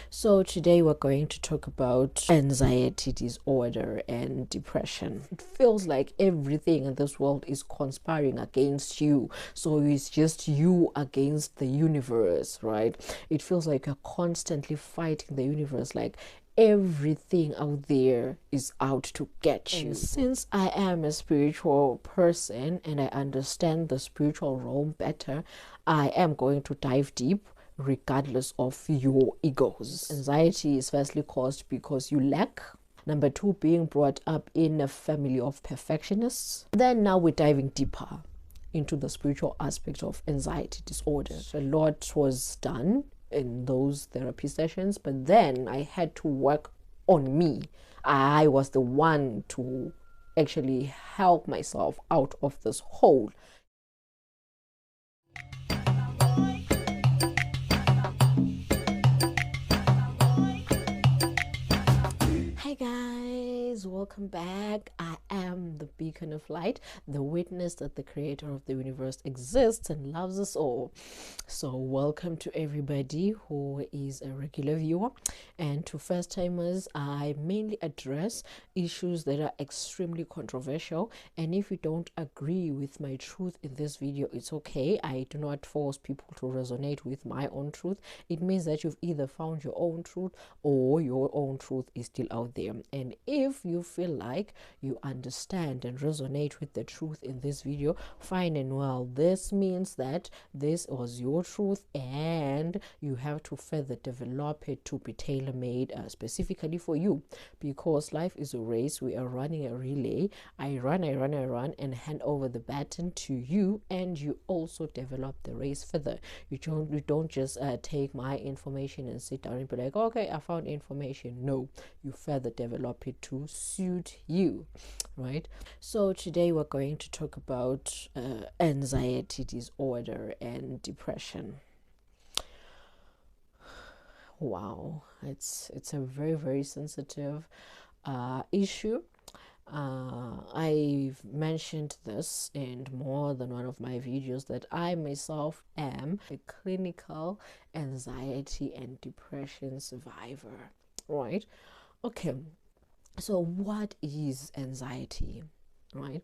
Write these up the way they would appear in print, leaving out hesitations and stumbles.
So today we're going to talk about anxiety disorder and depression. It feels like everything in this world is conspiring against you. So it's just you against the universe, right? It feels like you're constantly fighting the universe, like everything out there is out to get you. And since I am a spiritual person and I understand the spiritual realm better, I am going to dive deep regardless of your egos. Anxiety is firstly caused because you lack. Number two, being brought up in a family of perfectionists. Then now we're diving deeper into the spiritual aspect of anxiety disorder. So a lot was done in those therapy sessions, but then I had to work on me. I was the one to actually help myself out of this hole. Hi guys, welcome back. I am the beacon of light, the witness that the creator of the universe exists and loves us all. So welcome to everybody who is a regular viewer, and to first timers, I mainly address issues that are extremely controversial, and if you don't agree with my truth in this video, it's okay. I do not force people to resonate with my own truth. It means that you've either found your own truth or your own truth is still out there. And if you feel like you understand and resonate with the truth in this video, fine and well. This means that this was your truth and you have to further develop it to be tailor-made specifically for you, because life is a race. We are running a relay. I run and hand over the baton to you, and you also develop the race further. You don't just take my information and sit down and be like, okay, I found information. No, you further develop it to suit you, right? So today we're going to talk about anxiety disorder and depression. Wow, it's a very sensitive issue. I've mentioned this in more than one of my videos that I myself am a clinical anxiety and depression survivor, right? Okay, so what is anxiety? Right,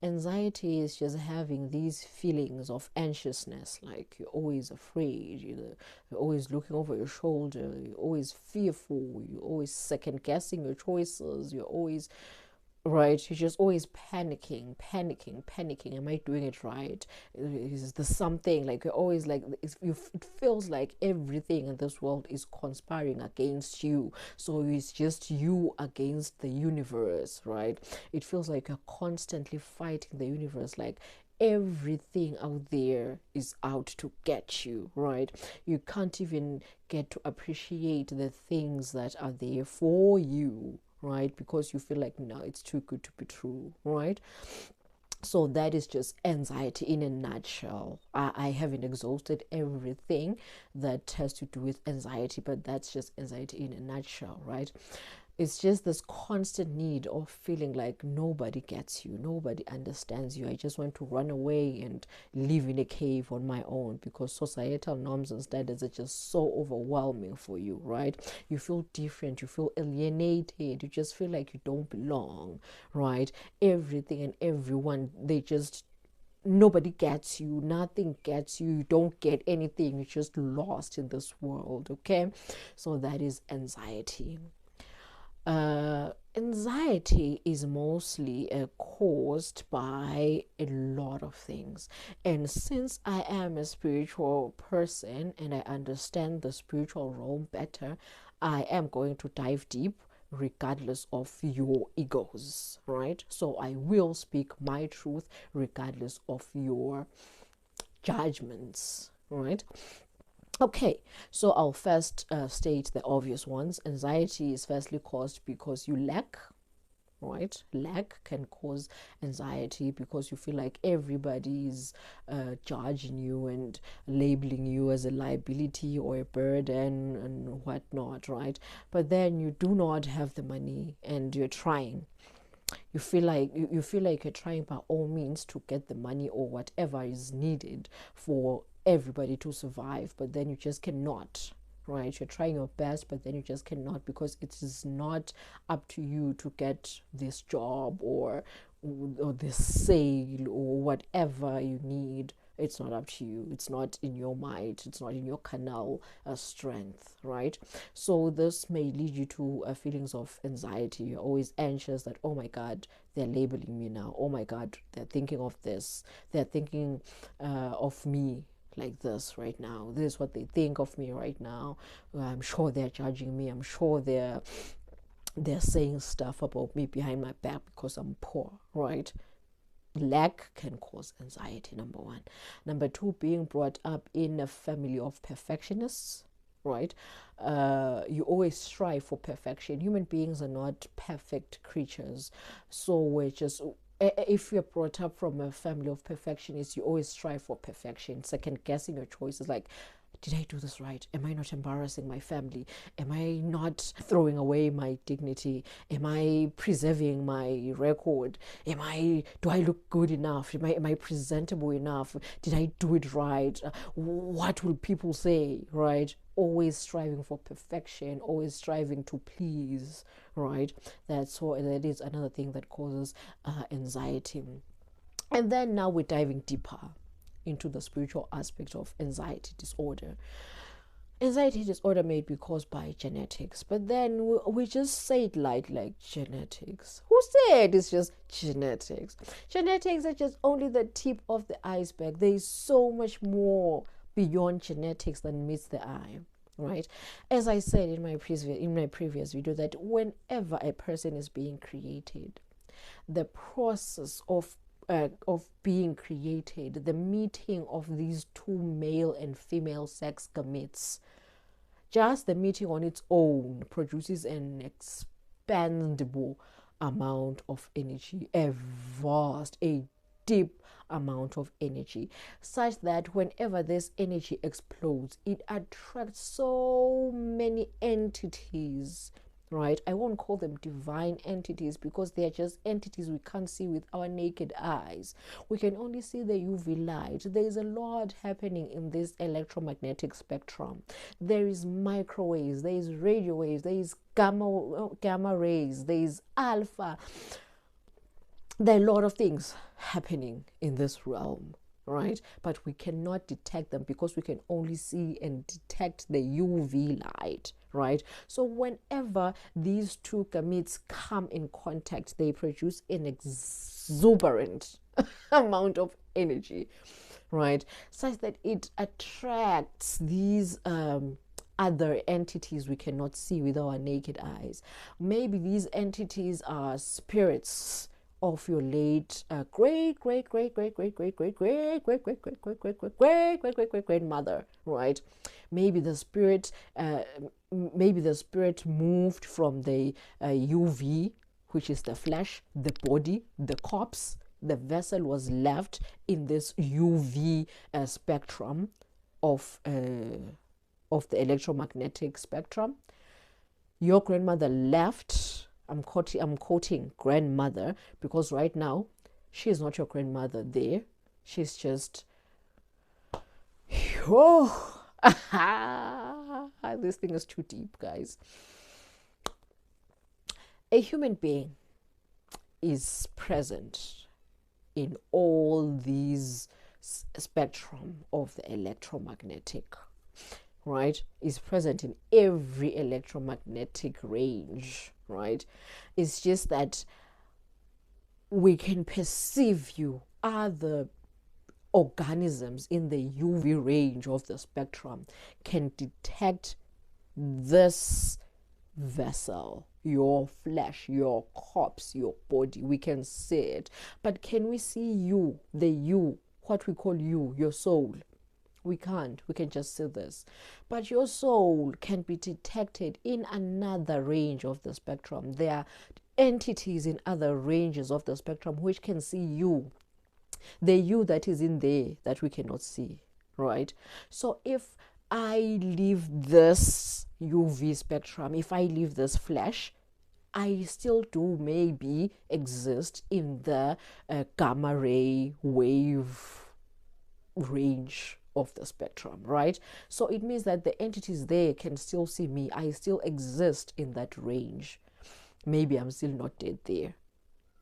anxiety is just having these feelings of anxiousness, like you're always afraid, you're always looking over your shoulder, you're always fearful, you're always second guessing your choices, you're always right, you're just always panicking. Am I doing it right? Is there something, like you're always like, it feels like everything in this world is conspiring against you. So it's just you against the universe, right? It feels like you're constantly fighting the universe, like everything out there is out to get you, right? You can't even get to appreciate the things that are there for you, right? Because you feel like, no, it's too good to be true, right? So that is just anxiety in a nutshell. I haven't exhausted everything that has to do with anxiety, but that's just anxiety in a nutshell, right? It's just this constant need of feeling like nobody gets you, nobody understands you. I just want to run away and live in a cave on my own, because societal norms and standards are just so overwhelming for you, right? You feel different, you feel alienated, you just feel like you don't belong, right? Everything and everyone, they just, nobody gets you, nothing gets you, you don't get anything, you're just lost in this world. Okay, so that is anxiety. Anxiety is mostly caused by a lot of things. And since I am a spiritual person and I understand the spiritual realm better, I am going to dive deep regardless of your egos, right? So I will speak my truth regardless of your judgments, right? Okay, so I'll first state the obvious ones. Anxiety is firstly caused because you lack, right? Lack can cause anxiety because you feel like everybody's judging you and labeling you as a liability or a burden and whatnot, right? But then you do not have the money and you're trying. You feel like you feel like you're trying by all means to get the money or whatever is needed for everybody to survive, but then you just cannot, right? You're trying your best, but then you just cannot, because it is not up to you to get this job or this sale or whatever you need. It's not up to you. It's not in your might. It's not in your canal strength, right? So this may lead you to feelings of anxiety. You're always anxious that, oh my God, they're labeling me now. Oh my God, they're thinking of this. They're thinking of me like this right now. This is what they think of me right now. I'm sure they're judging me. I'm sure they're saying stuff about me behind my back because I'm poor, right? Lack can cause anxiety, number one. Number two, being brought up in a family of perfectionists, right? You always strive for perfection. Human beings are not perfect creatures. So we're just, if you're brought up from a family of perfectionists, you always strive for perfection, second guessing your choices, like, did I do this right? Am I not embarrassing my family? Am I not throwing away my dignity? Am I preserving my record? Do I look good enough? Am I presentable enough? Did I do it right? What will people say, right? Always striving for perfection, always striving to please, right? That is another thing that causes anxiety. And then now we're diving deeper into the spiritual aspect of anxiety disorder. Anxiety disorder may be caused by genetics, but then we just say it like genetics. Who said it's just genetics? Genetics are just only the tip of the iceberg. There is so much more beyond genetics than meets the eye, right? As I said in my previous video, that whenever a person is being created, the process of being created, the meeting of these two male and female sex gametes, just the meeting on its own produces an expandable amount of energy, a deep amount of energy, such that whenever this energy explodes, it attracts so many entities, right? I won't call them divine entities because they are just entities we can't see with our naked eyes. We can only see the UV light. There is a lot happening in this electromagnetic spectrum. There is microwaves, there is radio waves, there is gamma rays, there is alpha. There are a lot of things happening in this realm, right? But we cannot detect them because we can only see and detect the UV light, right? So whenever these two gametes come in contact, they produce an exuberant amount of energy, right? Such that it attracts these other entities we cannot see with our naked eyes. Maybe these entities are spirits of your late grandmother, right? Maybe the spirit moved from the UV, which is the flesh, the body, the corpse. The vessel was left in this UV spectrum of the electromagnetic spectrum. Your grandmother left. I'm quoting grandmother because right now she is not your grandmother there. She's just, oh, this thing is too deep, guys. A human being is present in all these spectrum of the electromagnetic, right? Is present in every electromagnetic range, right? It's just that we can perceive you other organisms in the UV range of the spectrum can detect this vessel, your flesh, your corpse, your body. We can see it, but can we see you, the you, what we call you, your soul? We can't. We can just see this. But your soul can be detected in another range of the spectrum. There are entities in other ranges of the spectrum which can see you, the you that is in there that we cannot see, right? So if I leave this UV spectrum, if I leave this flesh, I still do maybe exist in the gamma ray wave range of the spectrum, right? So it means that the entities there can still see me. I still exist in that range. Maybe I'm still not dead there,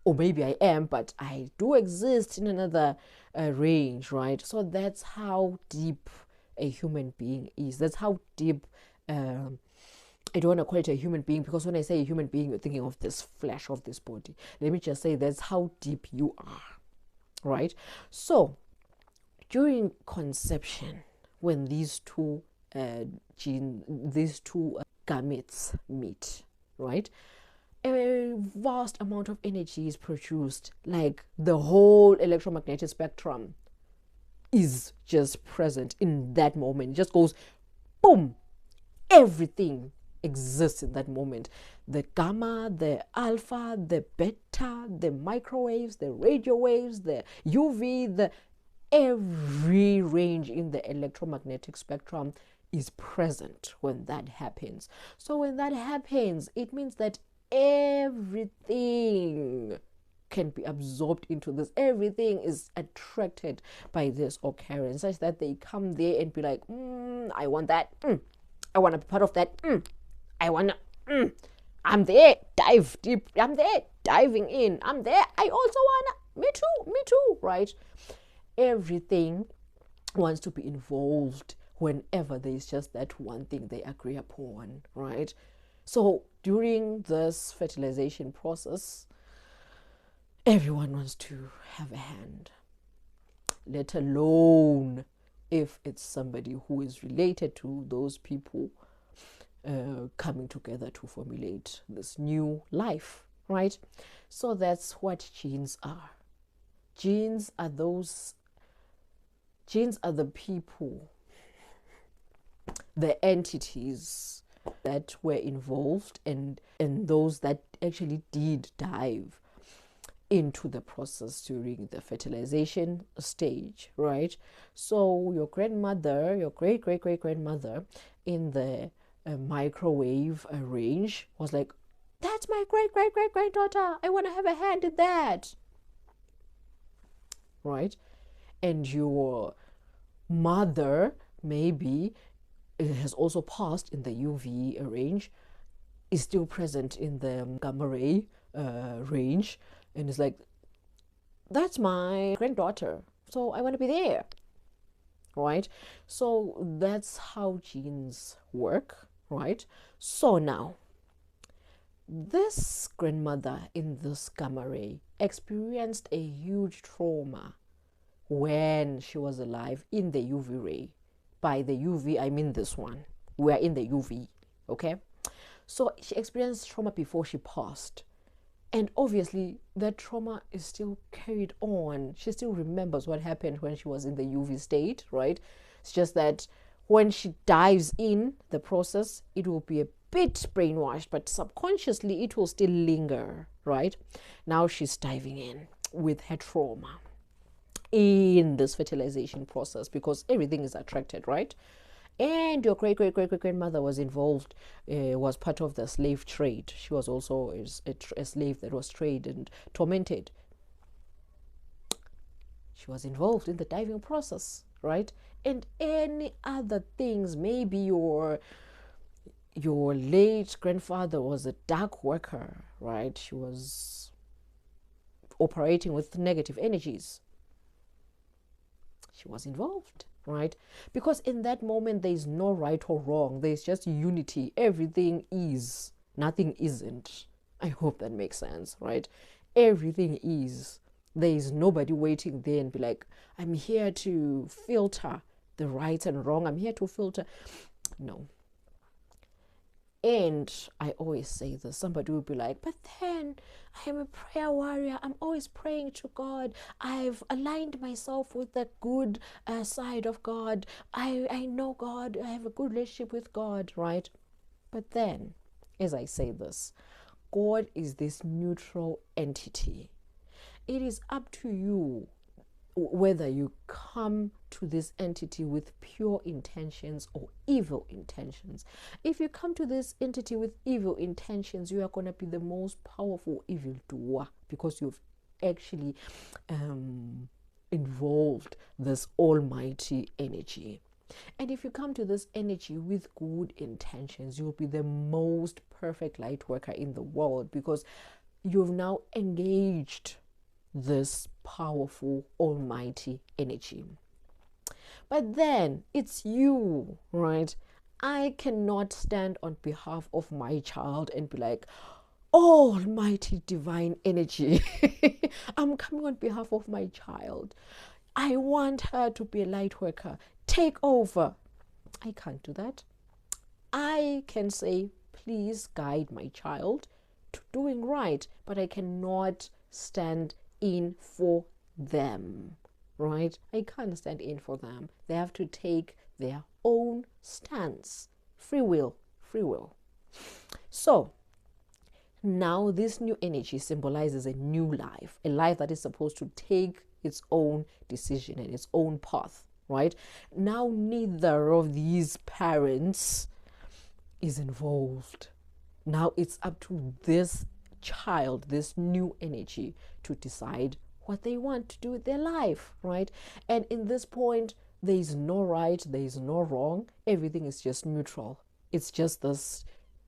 or maybe I am, but I do exist in another range, right? So that's how deep a human being is. That's how deep. I don't want to call it a human being, because when I say a human being, you're thinking of this flesh of this body. Let me just say that's how deep you are, right? So during conception, when these two gametes meet, right, a vast amount of energy is produced. Like the whole electromagnetic spectrum is just present in that moment. It just goes boom. Everything exists in that moment. The gamma, the alpha, the beta, the microwaves, the radio waves, the UV, the every range in the electromagnetic spectrum is present when that happens. So when that happens, it means that everything can be absorbed into this. Everything is attracted by this occurrence, such that they come there and be like, I want that. I want to be part of that. I want to. I'm there. Dive deep. I'm there. Diving in. I'm there. I also want to. Me too. Right? Everything wants to be involved whenever there is just that one thing they agree upon. Right? So during this fertilization process, everyone wants to have a hand, let alone if it's somebody who is related to those people coming together to formulate this new life, right? So that's what genes are. Genes are the people, the entities that were involved, and those that actually did dive into the process during the fertilization stage, right? So your grandmother, your great-great-great-grandmother in the microwave range was like, that's my great-great-great-granddaughter. I want to have a hand in that, right? And your mother maybe has also passed in the UV range, is still present in the gamma ray range, and it's like, that's my granddaughter, so I want to be there, right? So that's how genes work, right? So now, this grandmother in this gamma ray experienced a huge trauma when she was alive in the UV ray. By the UV, I mean this one. We are in the UV, okay? So she experienced trauma before she passed. And obviously, that trauma is still carried on. She still remembers what happened when she was in the UV state, right? It's just that when she dives in the process, it will be a bit brainwashed, but subconsciously, it will still linger, right? Now she's diving in with her trauma in this fertilization process, because everything is attracted, right? And your great-great-great-great-grandmother was involved, was part of the slave trade. She was also a slave that was traded and tormented. She was involved in the diving process, right? And any other things, maybe your late grandfather was a dark worker, right? She was operating with negative energies. She was involved, right? Because in that moment, there is no right or wrong. There's just unity. Everything is. Nothing isn't. I hope that makes sense, right? Everything is. There is nobody waiting there and be like, I'm here to filter the right and wrong. I'm here to filter. No. And I always say this, somebody will be like, but then I am a prayer warrior. I'm always praying to God. I've aligned myself with the good side of God. I know God. I have a good relationship with God, right? But then, as I say this, God is this neutral entity. It is up to you whether you come to this entity with pure intentions or evil intentions. If you come to this entity with evil intentions, you are going to be the most powerful evildoer, because you've actually involved this almighty energy. And if you come to this energy with good intentions, you'll be the most perfect light worker in the world, because you've now engaged this powerful almighty energy. But then it's you, right? I cannot stand on behalf of my child and be like, almighty divine energy, I'm coming on behalf of my child. I want her to be a light worker. Take over. I can't do that. I can say, please guide my child to doing right, but I cannot stand in for them, right? I can't stand in for them. They have to take their own stance. Free will, free will. So now this new energy symbolizes a new life, a life that is supposed to take its own decision and its own path, right? Now neither of these parents is involved. Now it's up to this child, this new energy, to decide what they want to do with their life, right? And in this point, there is no right, there is no wrong. Everything is just neutral. It's just this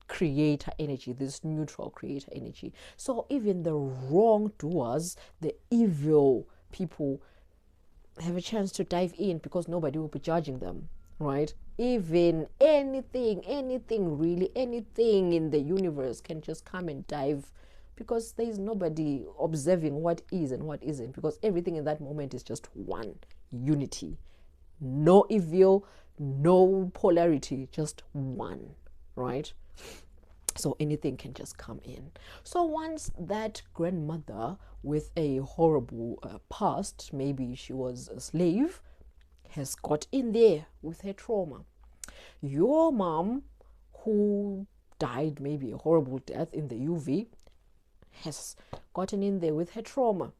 creator energy, this neutral creator energy. So even the wrongdoers, the evil people, have a chance to dive in, because nobody will be judging them, right? Even anything really, anything in the universe can just come and dive, because there is nobody observing what is and what isn't, because everything in that moment is just one unity. No evil, no polarity, just one, right? So anything can just come in. So once that grandmother with a horrible past, maybe she was a slave, has got in there with her trauma. Your mom, who died maybe a horrible death in the UV, has gotten in there with her trauma.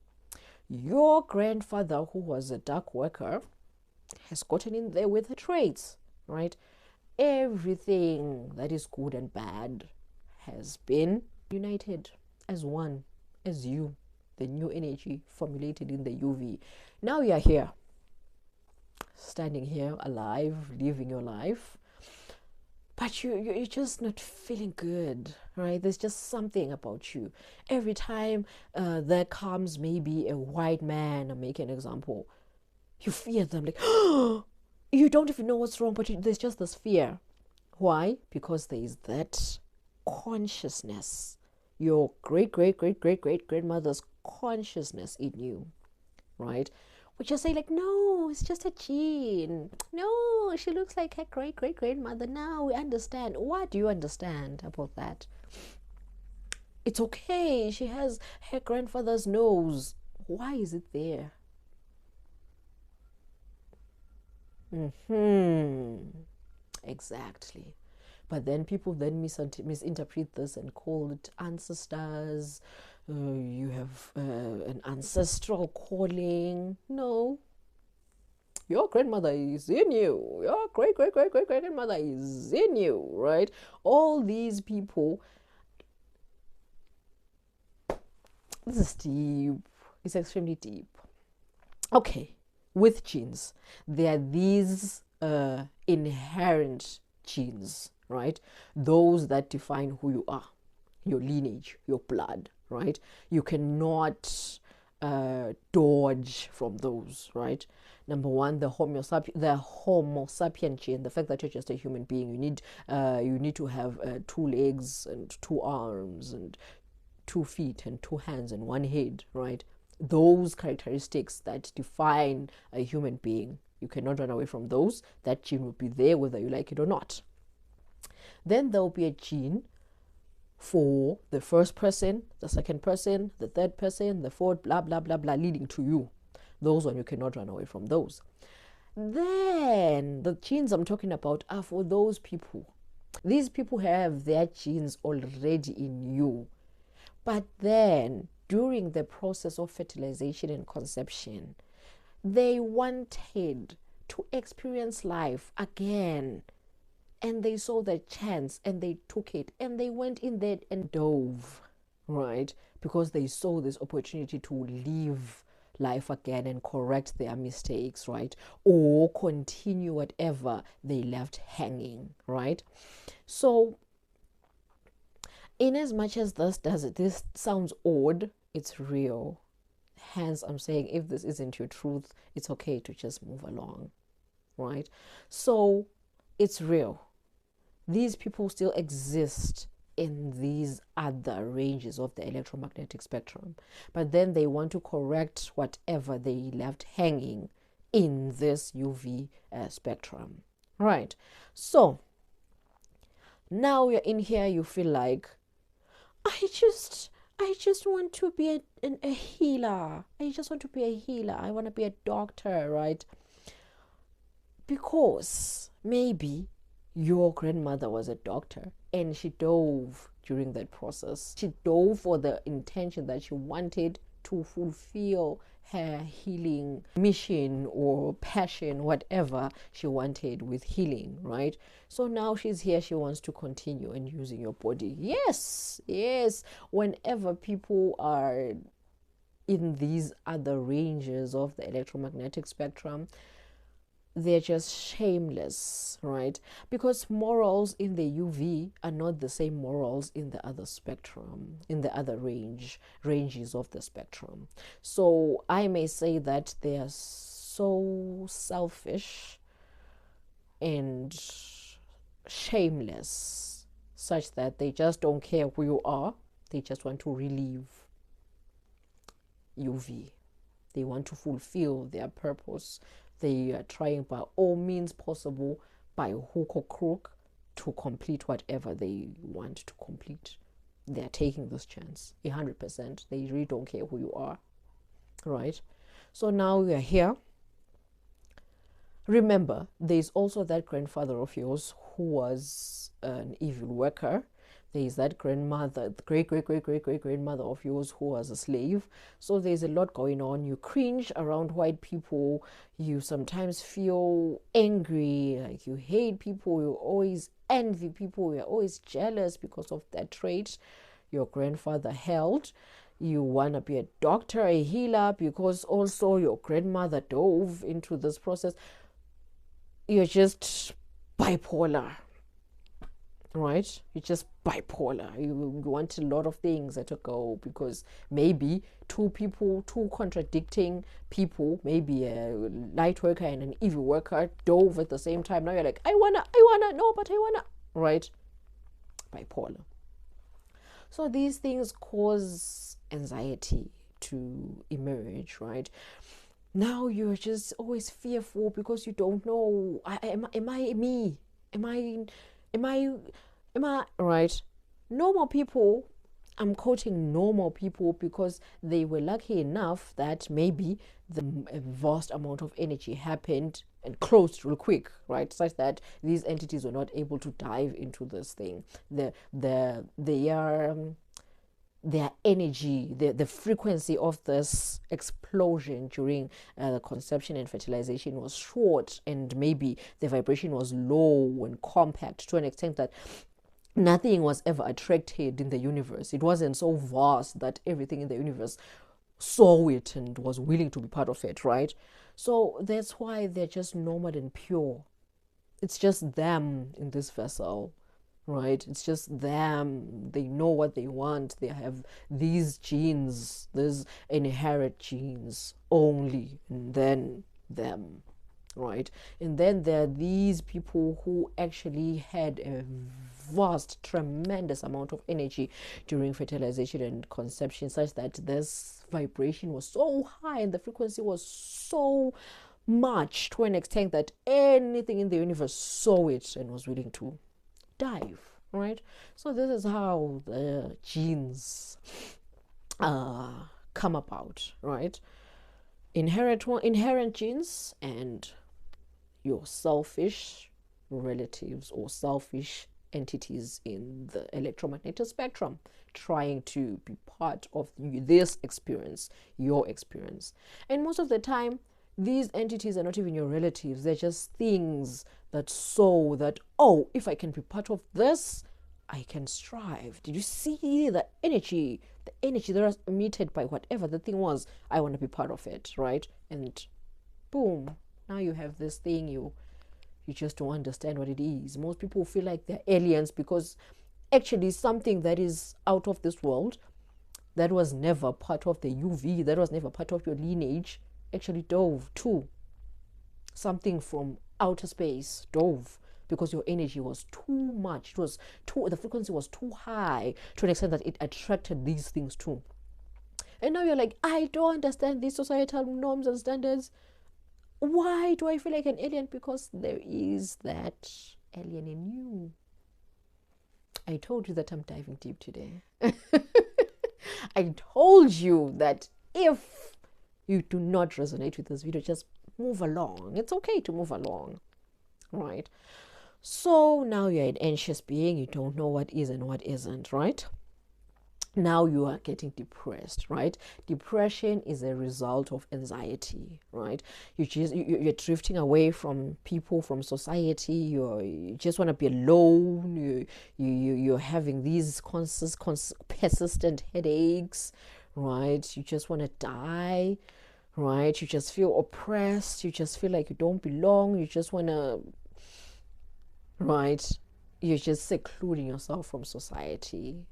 Your grandfather, who was a dark worker, has gotten in there with her traits, right? Everything that is good and bad has been united as one, as you, the new energy formulated in the UV. Now you're here, standing here alive, living your life, but you're just not feeling good, right? There's just something about you. Every time there comes maybe a white man, I'll make an example, you fear them, like, oh, you don't even know what's wrong, but there's just this fear. Why? Because there is that consciousness, your great grandmother's consciousness in you, right? Which just say like, no, it's just a gene. No, she looks like her great grandmother. Now we understand. What do you understand about that? It's okay. She has her grandfather's nose. Why is it there? Exactly. But then people then misinterpret this and call it ancestors. You have an ancestral calling. No, your grandmother is in you. Your great grandmother is in you, right? All these people. This is deep. It's extremely deep. Okay, with genes, there are these inherent genes, right? Those that define who you are, your lineage, your blood, right? You cannot dodge from those, right? Number one, the Homo sapien gene, the fact that you're just a human being. You need to have 2 legs and 2 arms and 2 feet and 2 hands and 1 head, right? Those characteristics that define a human being, you cannot run away from those. That gene will be there whether you like it or not. Then there will be a gene for the first person, the second person, the third person, the fourth, blah blah blah blah, leading to you. Those one you cannot run away from those. Then the genes I'm talking about are for those people. These people have their genes already in you, but then during the process of fertilization and conception, they wanted to experience life again, and they saw the chance and they took it, and they went in there and dove, right? Because they saw this opportunity to live life again and correct their mistakes, right? Or continue whatever they left hanging, right? So in as much as this sounds odd, it's real. Hence, I'm saying if this isn't your truth, it's okay to just move along, right? So it's real. These people still exist in these other ranges of the electromagnetic spectrum, but then they want to correct whatever they left hanging in this UV spectrum, right? So now you're in here, you feel like, I just want to be a healer. I just want to be a healer. I want to be a doctor, right? Because maybe your grandmother was a doctor and she dove during that process. She dove for the intention that she wanted to fulfill her healing mission or passion, whatever she wanted with healing, right? So now she's here, she wants to continue and using your body. Yes, yes. Whenever people are in these other ranges of the electromagnetic spectrum, they're just shameless, right? Because morals in the UV are not the same morals in the other spectrum, in the other ranges of the spectrum. So I may say that they are so selfish and shameless, such that they just don't care who you are. They just want to relieve UV. They want to fulfill their purpose. They are trying by all means possible, by hook or crook, to complete whatever they want to complete. They are taking this chance 100%. They really don't care who you are, right? So now we are here. Remember, there's also that grandfather of yours who was an evil worker. There's that grandmother, great grandmother of yours who was a slave. So there's a lot going on. You cringe around white people. You sometimes feel angry, like you hate people. You always envy people. You're always jealous because of that trait your grandfather held. You want to be a doctor, a healer, because also your grandmother dove into this process. You're just bipolar, right? You're just bipolar. You want a lot of things to go, because maybe two contradicting people, maybe a light worker and an evil worker, dove at the same time. Now you're like, I wanna, no, but I wanna, right? Bipolar. So these things cause anxiety to emerge, right? Now you're just always fearful because you don't know, am I me? Am I right? Normal people, I'm quoting normal people because they were lucky enough that maybe a vast amount of energy happened and closed real quick, right? Such that these entities were not able to dive into this thing. Their energy, the frequency of this explosion during the conception and fertilization was short, and maybe the vibration was low and compact to an extent that nothing was ever attracted in the universe. It wasn't so vast that everything in the universe saw it and was willing to be part of it, right? So that's why they're just normal and pure. It's just them in this vessel, right? It's just them. They know what they want. They have these genes, these inherent genes only, and then them, right? And then there are these people who actually had a vast, tremendous amount of energy during fertilization and conception, such that this vibration was so high and the frequency was so much to an extent that anything in the universe saw it and was willing to dive, right? So this is how the genes come about, right? Inherent genes and your selfish relatives or selfish entities in the electromagnetic spectrum trying to be part of this experience, your experience. And most of the time, these entities are not even your relatives. They're just things that saw that, oh, if I can be part of this, I can strive. Did you see the energy? The energy that was emitted by whatever the thing was. I want to be part of it, right? And boom, now you have this thing. You just don't understand what it is. Most people feel like they're aliens because actually something that is out of this world, that was never part of the UV, that was never part of your lineage, actually dove too. Something from outer space dove because your energy was too much. It was too, the frequency was too high to an extent that it attracted these things too. And now you're like, I don't understand these societal norms and standards. Why do I feel like an alien? Because there is that alien in you. I told you that I'm diving deep today. I told you that if you do not resonate with this video, just move along. It's okay to move along, right? So now you're an anxious being. You don't know what is and what isn't, right? Now you are getting depressed, right? Depression is a result of anxiety, right? You're drifting away from people, from society. You just want to be alone. You're having these persistent headaches, right? You just want to die, right? You just feel oppressed. You just feel like you don't belong. You just want to, right? You're just secluding yourself from society.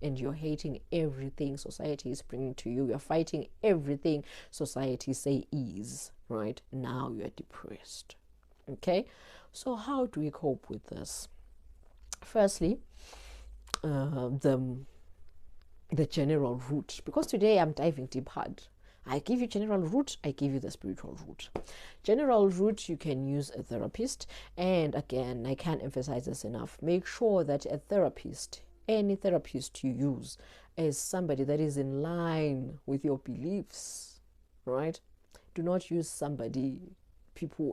And you're hating everything society is bringing to you. You're fighting everything society say is, right? Now you're depressed. Okay? So how do we cope with this? Firstly, the general route. Because today I'm diving deep hard. I give you general route, I give you the spiritual route. General route, you can use a therapist. And again, I can't emphasize this enough. Make sure that a therapist, any therapist you use, is somebody that is in line with your beliefs, right? Do not use somebody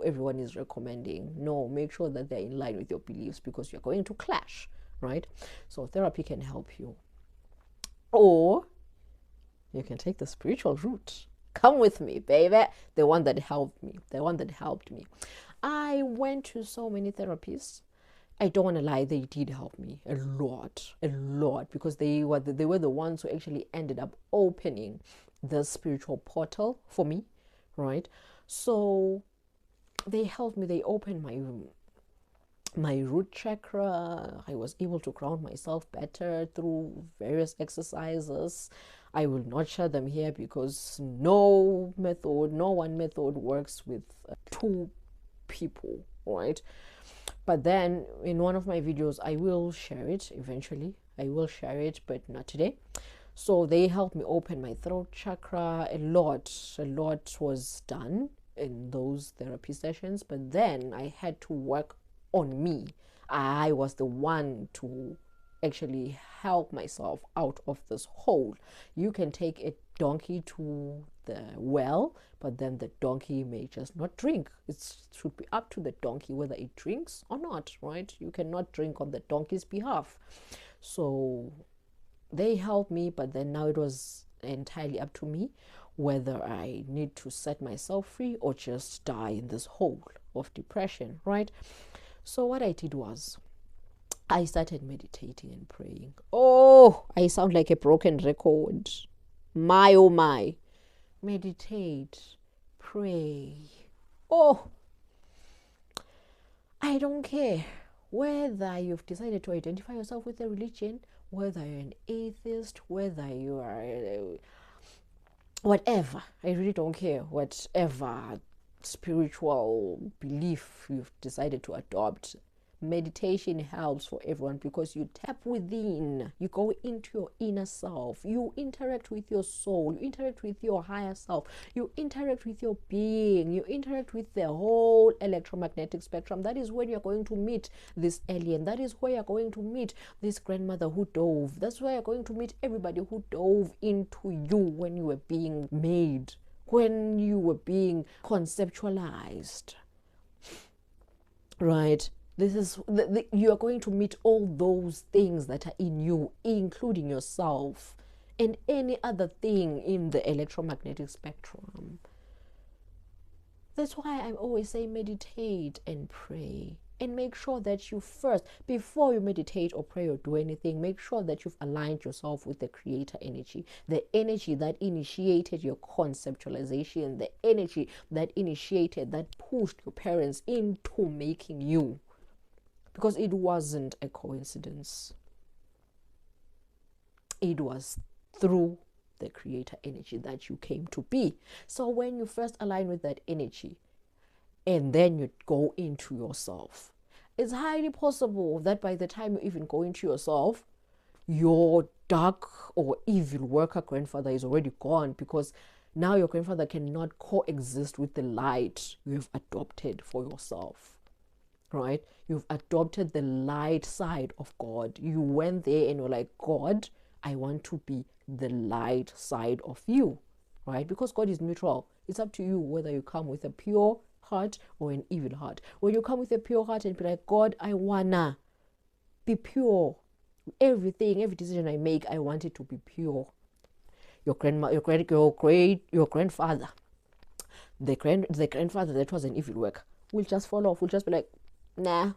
everyone is recommending. No, make sure that they're in line with your beliefs because you're going to clash, right? So therapy can help you. Or you can take the spiritual route. Come with me, baby. The one that helped me. I went to so many therapists. I don't want to lie, they did help me a lot, because they were the ones who actually ended up opening the spiritual portal for me, right? So they helped me. They opened my root chakra. I was able to ground myself better through various exercises. I will not share them here because no one method works with two people, right? But then in one of my videos, I will share it eventually. I will share it, but not today. So they helped me open my throat chakra. A lot was done in those therapy sessions. But then I had to work on me. I was the one to actually help myself out of this hole. You can take a donkey to the well, but then the donkey may just not drink. It should be up to the donkey whether it drinks or not, right? You cannot drink on the donkey's behalf. So they helped me, but then now it was entirely up to me whether I need to set myself free or just die in this hole of depression, right? So what I did was I started meditating and praying. Oh, I sound like a broken record. My, oh my. Meditate, pray. Oh, I don't care whether you've decided to identify yourself with a religion, whether you're an atheist, whether you are whatever. I really don't care. Whatever spiritual belief you've decided to adopt, meditation helps for everyone because you tap within, you go into your inner self, you interact with your soul, you interact with your higher self, you interact with your being, you interact with the whole electromagnetic spectrum. That is when you're going to meet this alien. That is where you're going to meet this grandmother who dove. That's where you're going to meet everybody who dove into you when you were being made, when you were being conceptualized, right? This is you are going to meet all those things that are in you, including yourself and any other thing in the electromagnetic spectrum. That's why I always say meditate and pray. And make sure that you first, before you meditate or pray or do anything, make sure that you've aligned yourself with the creator energy, the energy that initiated your conceptualization, the energy that initiated, that pushed your parents into making you. Because it wasn't a coincidence. It was through the creator energy that you came to be. So when you first align with that energy, and then you go into yourself, it's highly possible that by the time you even go into yourself, your dark or evil worker grandfather is already gone, because now your grandfather cannot coexist with the light you have adopted for yourself, right? You've adopted the light side of God. You went there and you're like, God, I want to be the light side of you, right? Because God is neutral. It's up to you whether you come with a pure heart or an evil heart. When you come with a pure heart and be like, God, I wanna be pure. Everything, every decision I make, I want it to be pure. Your grandma, your grandfather, the grandfather that was an evil work will just fall off. Will just be like, nah,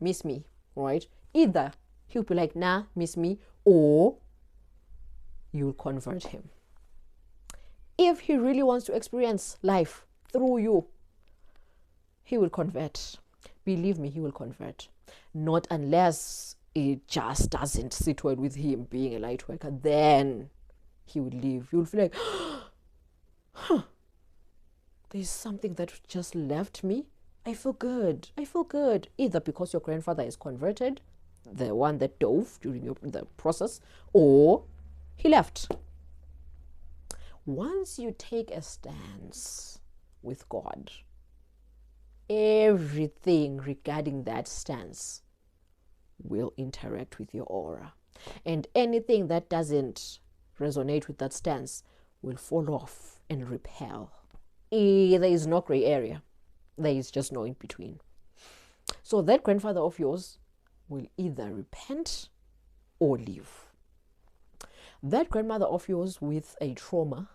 miss me, right? Either he'll be like, nah, miss me, or you'll convert him. If he really wants to experience life through you, he will convert. Believe me, he will convert. Not unless it just doesn't sit well with him being a light worker. Then he will leave. You'll feel like, huh, there's something that just left me. I feel good. I feel good. Either because your grandfather is converted, the one that dove during the process, or he left. Once you take a stance with God, everything regarding that stance will interact with your aura. And anything that doesn't resonate with that stance will fall off and repel. There is no gray area. There is just no in between. So that grandfather of yours will either repent or leave. That grandmother of yours with a trauma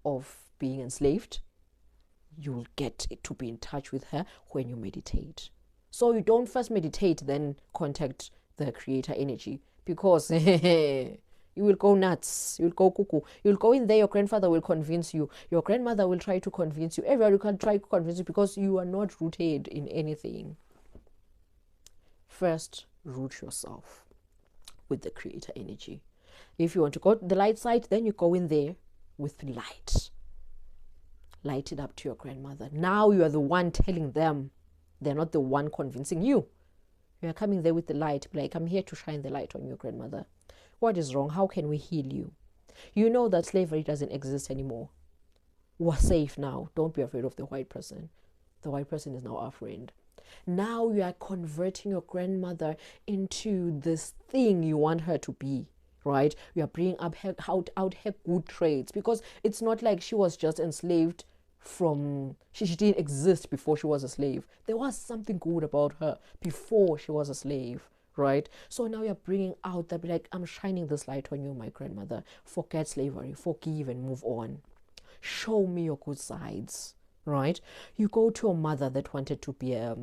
of being enslaved, you'll get to be in touch with her when you meditate. So you don't first meditate, then contact the creator energy, because you will go nuts. You'll go cuckoo. You'll go in there. Your grandfather will convince you. Your grandmother will try to convince you. Everybody can try to convince you, because you are not rooted in anything. First, root yourself with the creator energy. If you want to go to the light side, then you go in there with light. Light it up to your grandmother. Now you are the one telling them. They're not the one convincing you. You are coming there with the light. Like, I'm here to shine the light on your grandmother. What is wrong? How can we heal you? You know that slavery doesn't exist anymore. We're safe now. Don't be afraid of the white person. The white person is now our friend. Now you are converting your grandmother into this thing you want her to be, right? You are bringing up out her good traits, because it's not like she was just enslaved from, she didn't exist before she was a slave. There was something good about her before she was a slave, right? So now you're bringing out that, like, I'm shining this light on you, my grandmother. Forget slavery, forgive and move on. Show me your good sides, right? You go to a mother that wanted to be a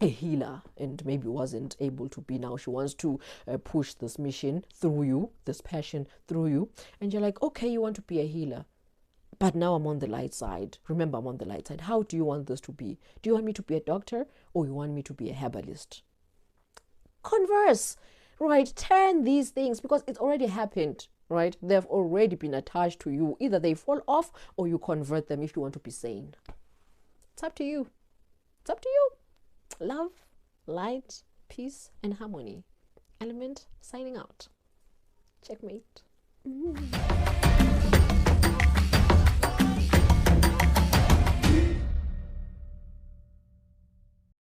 healer and maybe wasn't able to be. Now she wants to push this mission through you, this passion through you, and you're like, okay, you want to be a healer, but now I'm on the light side. Remember, I'm on the light side. How do you want this to be? Do you want me to be a doctor, or you want me to be a herbalist? Converse, right? Turn these things, because it's already happened, right? They've already been attached to you. Either they fall off or you convert them if you want to be sane. It's up to you. It's up to you. Love, light, peace, and harmony. Element signing out. Checkmate.